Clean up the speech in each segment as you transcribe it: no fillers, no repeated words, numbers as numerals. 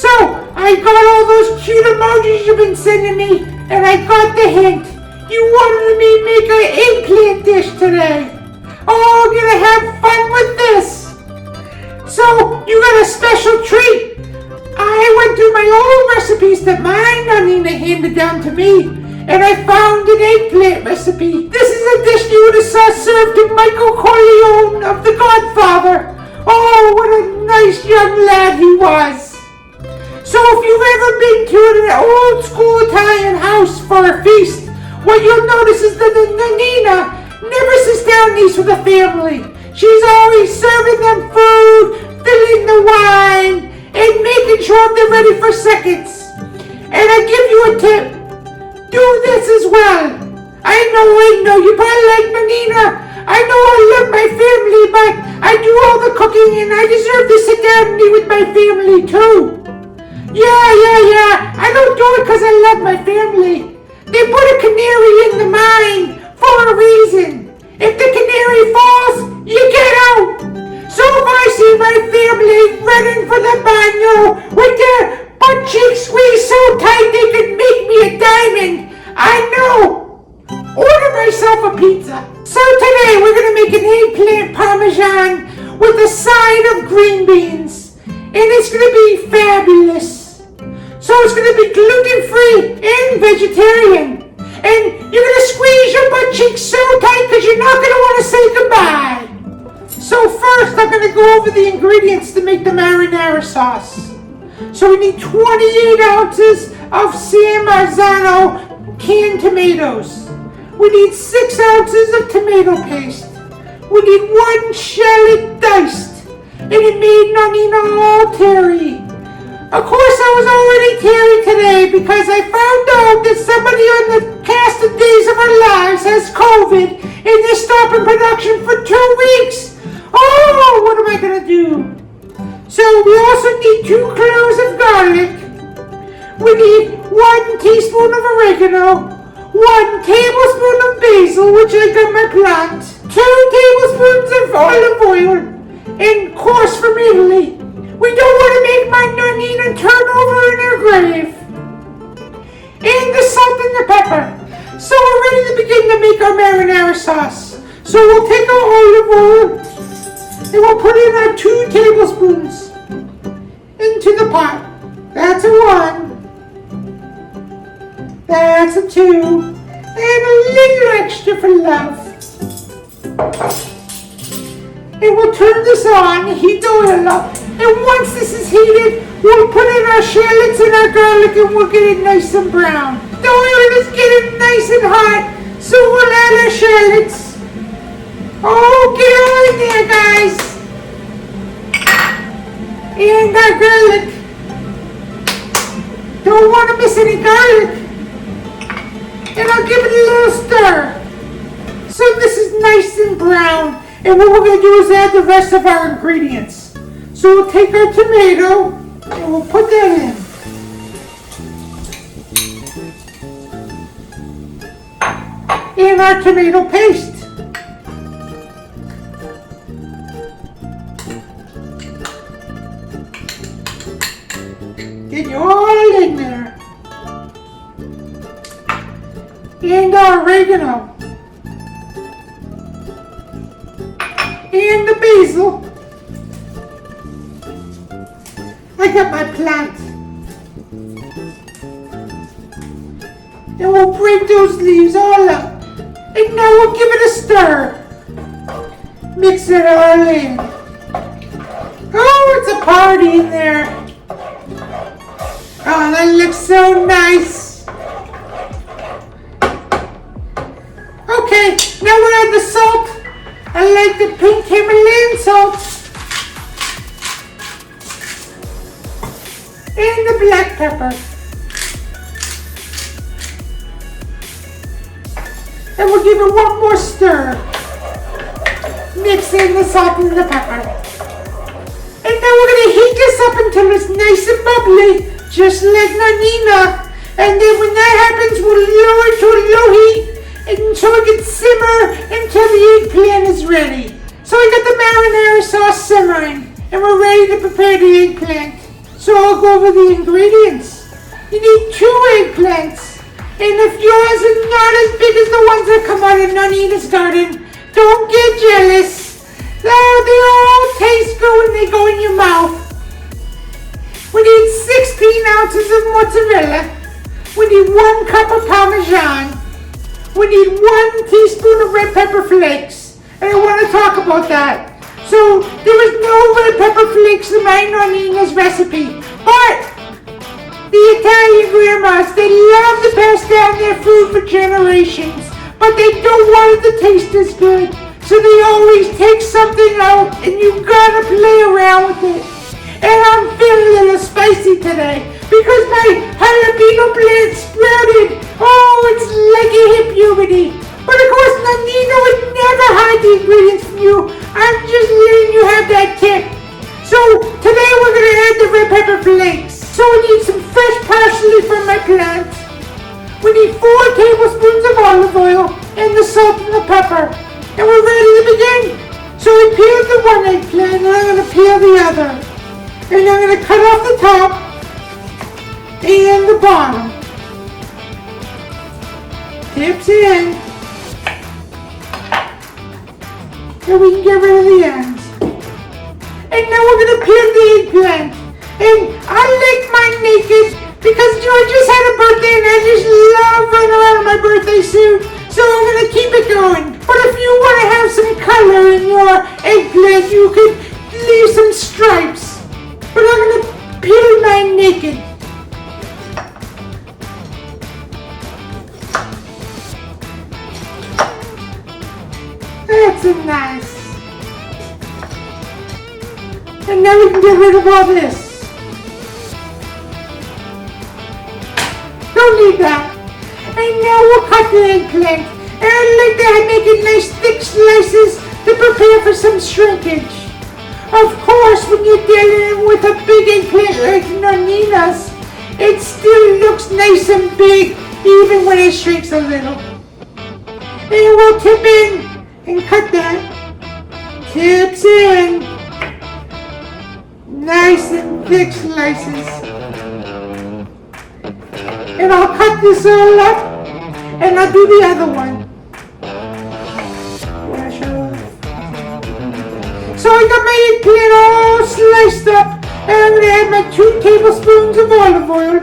So, I got all those cute emojis you've been sending me, and I got the hint. You wanted me to make an eggplant dish today. Oh, I'm gonna have fun with this. So, you got a special treat. I went through my old recipes that my Nonnina handed down to me, and I found an eggplant recipe. This is a dish you would have saw served to Michael Corleone of The Godfather. Oh, what a nice young lad he was. So if you've ever been to an old school Italian house for a feast, what you'll notice is that the Nonnina never sits down and eats with the family. She's always serving them food, filling the wine, and making sure they're ready for seconds. And I give you a tip. Do this as well. I know, you probably like Nonnina. I know I love my family, but I do all the cooking and I deserve to sit down and eat with my family too. Yeah. I don't do it because I love my family. They put a canary in the mine for a reason. If the canary falls, you get out. So if I see my family running for the baño with their butt cheeks squeezed so tight they could make me a diamond, I know. Order myself a pizza. So today we're going to make an eggplant parmesan with a side of green beans. And it's going to be fabulous. So it's going to be gluten-free and vegetarian. And you're going to squeeze your butt cheeks so tight because you're not going to want to say goodbye. So first I'm going to go over the ingredients to make the marinara sauce. So we need 28 ounces of San Marzano canned tomatoes. We need 6 ounces of tomato paste. We need 1 shallot diced. And it made Nonnina all teary. Of course I was already teary today because I found out that somebody on the cast of Days of Our Lives has COVID and they're stopping production for 2 weeks. Oh, what am I going to do? So we also need 2 cloves of garlic. We need 1 teaspoon of oregano, 1 tablespoon of basil, which I got my plant, 2 tablespoons of olive oil, and course from Italy. We don't want to make my Nonnina turn over in her grave. And the salt and the pepper. So we're ready to begin to make our marinara sauce. So we'll take our olive oil and we'll put in our 2 tablespoons into the pot. That's a 1. That's a 2. And a little extra for love. And we'll turn this on, heat the oil up. And once this is heated, we'll put in our shallots and our garlic and we'll get it nice and brown. The oil is getting nice and hot, so we'll add our shallots. Oh, get all in there, guys. And our garlic. Don't want to miss any garlic. And I'll give it a little stir. So this is nice and brown. And what we're going to do is add the rest of our ingredients. So we'll take our tomato and we'll put that in. And our tomato paste. Get it all in there. And our oregano. And the basil. I got my plant. And we'll break those leaves all up. And now we'll give it a stir. Mix it all in. Oh, it's a party in there. Oh, that looks so nice. Okay, now we'll add the salt. I like the pink Himalayan salt. And the black pepper. And we'll give it one more stir. Mix in the salt and the pepper. And then we're going to heat this up until it's nice and bubbly, just like Nonnina. And then when that happens, we'll lower it to a low heat and so it can simmer until the eggplant is ready. So we got the marinara sauce simmering and we're ready to prepare the eggplant. So I'll go over the ingredients. You need 2 eggplants. And if yours is not as big as the ones that come out of Nonnina's garden, don't get jealous. They all taste good when they go in your mouth. We need 16 ounces of mozzarella. We need 1 cup of Parmesan. We need 1 teaspoon of red pepper flakes. And I want to talk about that. So there is no red pepper flakes in my Nonnina's recipe. But the Italian grandmas, they love to pass down their food for generations. But they don't want it to taste as good. So they always take something out and you gotta play around with it. And I'm feeling a little spicy today because my jalapeno plant sprouted. Oh, it's like a hip humidity. But of course, Nonnina would never hide the ingredients from you. I'm just letting you have that tip. So today we're gonna add the red pepper flakes. So we need some fresh parsley from my plant. We need 4 tablespoons of olive oil and the salt and the pepper. And we're ready to begin. So we peeled the 1 eggplant and I'm gonna peel the other. And I'm going to cut off the top and the bottom. Tips in. And we can get rid of the ends. And now we're going to peel the eggplant. And I like mine naked because I just had a birthday and I just love running around in my birthday suit. So I'm going to keep it going. But if you want to have some color in your eggplant, you could leave some stripes. But I'm going to peel mine naked. That's nice. And now we can get rid of all this. Don't need that. And now we'll cut the eggplant. And I like to make it nice thick slices to prepare for some shrinkage. Of course, when you're dealing with a big eggplant like Nonnina's, it still looks nice and big, even when it shrinks a little. And we'll tip in and cut that. Tips in. Nice and thick slices. And I'll cut this all up, and I'll do the other one. So I got my eggplant all sliced up, and I'm going to add my 2 tablespoons of olive oil.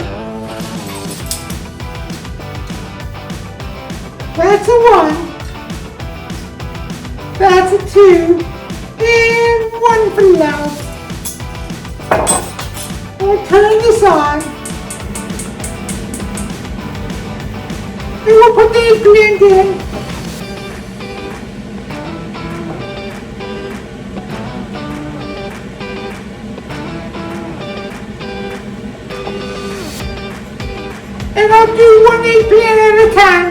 That's a 1. That's a 2. And 1 for love. We'll turn this on. And we'll put the eggplant in. And I'll do 1 eggplant at a time.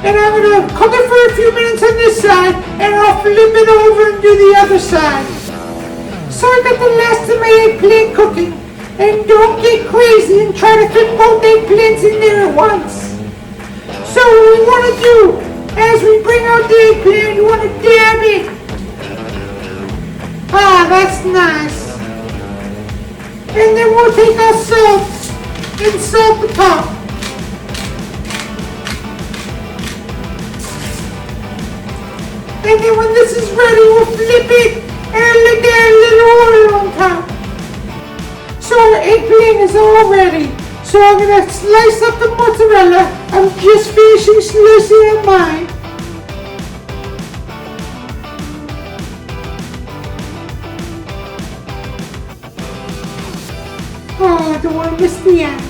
And I'm going to cook it for a few minutes on this side, and I'll flip it over and do the other side. So I got the last of my eggplant cooking. And don't get crazy and try to fit both eggplants in there at once. So what we want to do, as we bring out the eggplant, you want to dab it. Ah, that's nice. And then we'll take our salt and salt the top. And then when this is ready, we'll flip it and let that little oil on top. So our eggplant is all ready. So I'm going to slice up the mozzarella. I'm just finishing slicing up mine. Oh, I don't want to miss the end.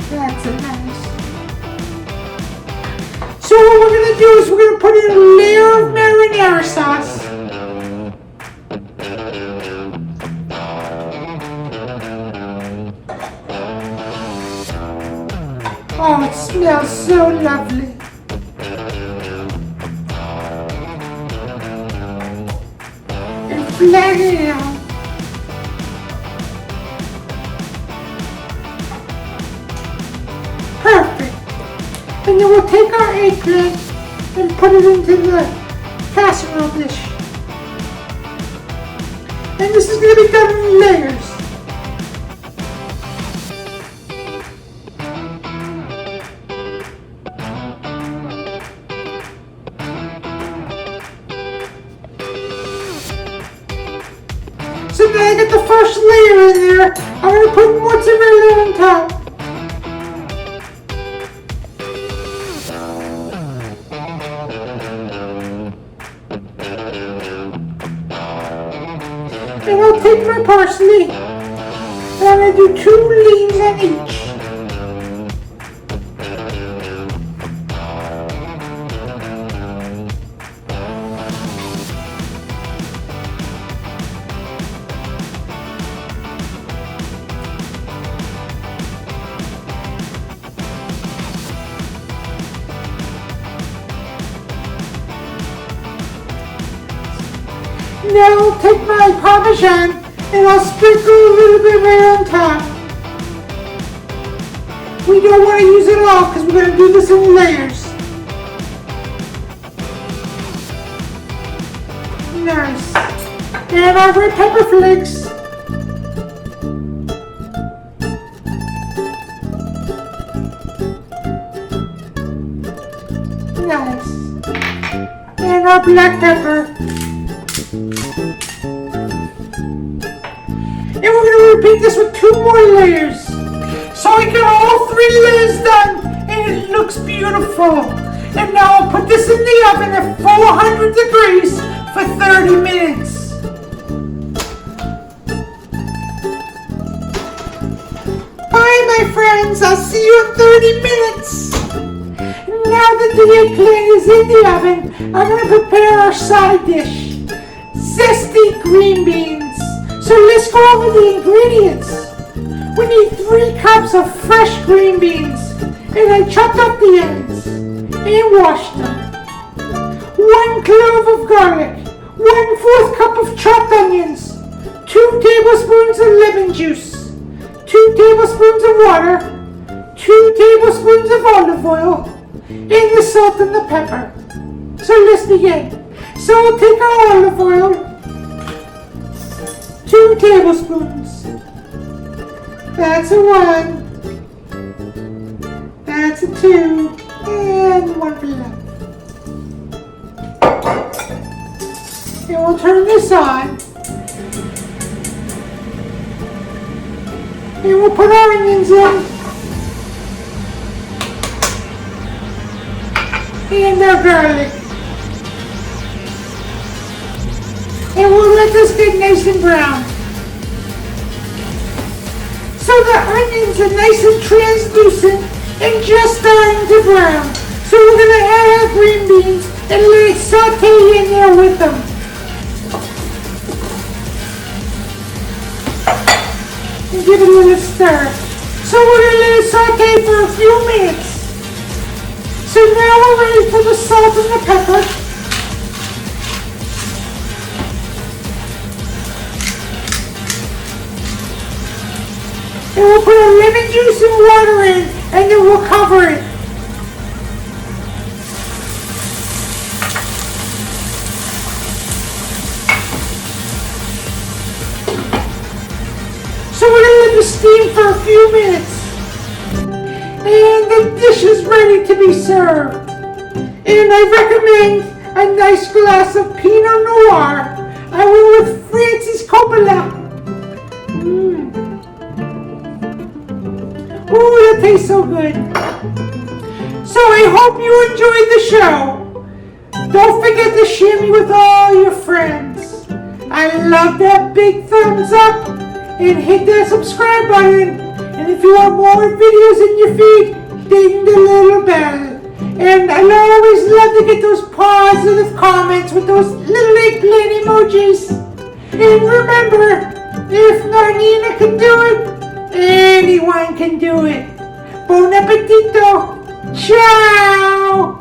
That's a nice. So what we're going to do is we're going to put in a layer of marinara sauce. Oh, it smells so lovely. And flatten it out. Perfect. And then we'll take our eggplant and put it into the casserole dish. And this is going to be done in layers. So now I got the first layer in there. I'm going to put mozzarella on top. And I'll take my parsley, and I'm going to do 2 leaves on each. Now I'll take my Parmesan and I'll sprinkle a little bit right on top. We don't want to use it all because we're going to do this in layers. Nice. And our red pepper flakes. Nice. And our black pepper. And we're going to repeat this with 2 more layers. So I got all 3 layers done and it looks beautiful. And now I'll put this in the oven at 400 degrees for 30 minutes. Bye my friends, I'll see you in 30 minutes. Now that the eggplant is in the oven, I'm going to prepare our side dish. Zesty green beans. So let's go over the ingredients. We need 3 cups of fresh green beans, and I chopped up the ends and washed them. 1 clove of garlic, 1/4 cup of chopped onions, 2 tablespoons of lemon juice, 2 tablespoons of water, 2 tablespoons of olive oil, and the salt and the pepper. So let's begin. So we'll take our olive oil, 2 tablespoons. That's a 1. That's a 2. And 1 below. And we'll turn this on. And we'll put our onions in. And our garlic. And we'll let this get nice and brown. So the onions are nice and translucent and just starting to brown. So we're going to add our green beans and let it saute in there with them. And give it a little stir. So we're going to let it saute for a few minutes. So now we're ready for the salt and the pepper. And we'll put our lemon juice and water in, and then we'll cover it. So we're going to let this steam for a few minutes. And the dish is ready to be served. And I recommend a nice glass of Pinot Noir. I went with Francis Coppola. Ooh, that tastes so good. So I hope you enjoyed the show. Don't forget to share me with all your friends. I love that big thumbs up and hit that subscribe button. And if you want more videos in your feed, ding the little bell. And I always love to get those positive comments with those little eggplant emojis. And remember, if Nonnina can do it, anyone can do it. Buon appetito! Ciao!